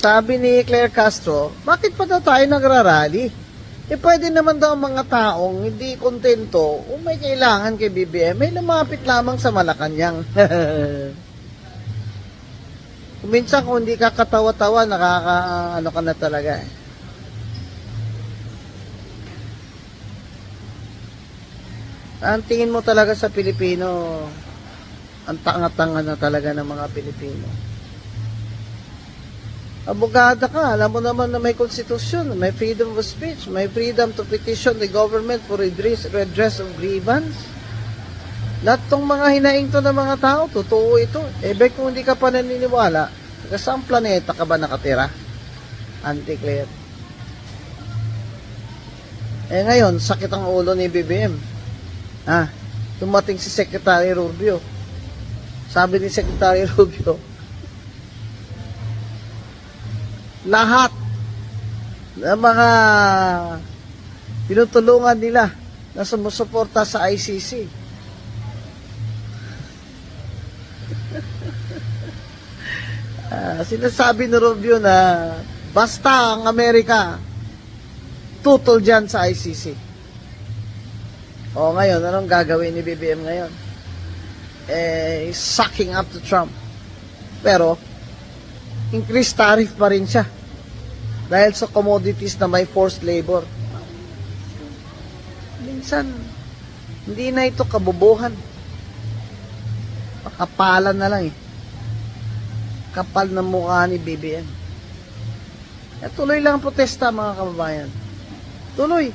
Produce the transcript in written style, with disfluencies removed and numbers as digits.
sabi ni Claire Castro, bakit pa daw tayo nagrarally? Pwede naman daw ang mga taong hindi kontento kung may kailangan kay BBM, may lumapit lamang sa Malacanang. Minsan kung hindi ka katawa-tawa, ano ka na talaga eh. Ang tingin mo talaga sa Pilipino, ang tanga-tanga na talaga ng mga Pilipino. Abogada ka, alam mo naman na may konstitusyon, may freedom of speech, may freedom to petition the government for redress of grievance. Lahat tong mga hinaing to ng mga tao, totoo ito. Kung hindi ka pa naniniwala, saan planeta ka ba nakatira? Anti-Claire. Ngayon, sakit ang ulo ni BBM. Dumating si Secretary Rubio. Sabi ni Secretary Rubio, lahat ng mga tinutulungan nila na sumusuporta sa ICC. Sinasabi ni Rubio na basta ang Amerika tutol dyan sa ICC. Ngayon, anong gagawin ni BBM ngayon? Sucking up to Trump. Pero, increased tariff pa rin siya. Dahil sa commodities na may forced labor. Minsan, hindi na ito kabubuhan. Makapalan na lang eh. Kapal na mukha ni BBM. Tuloy lang ang protesta mga kababayan. Tuloy.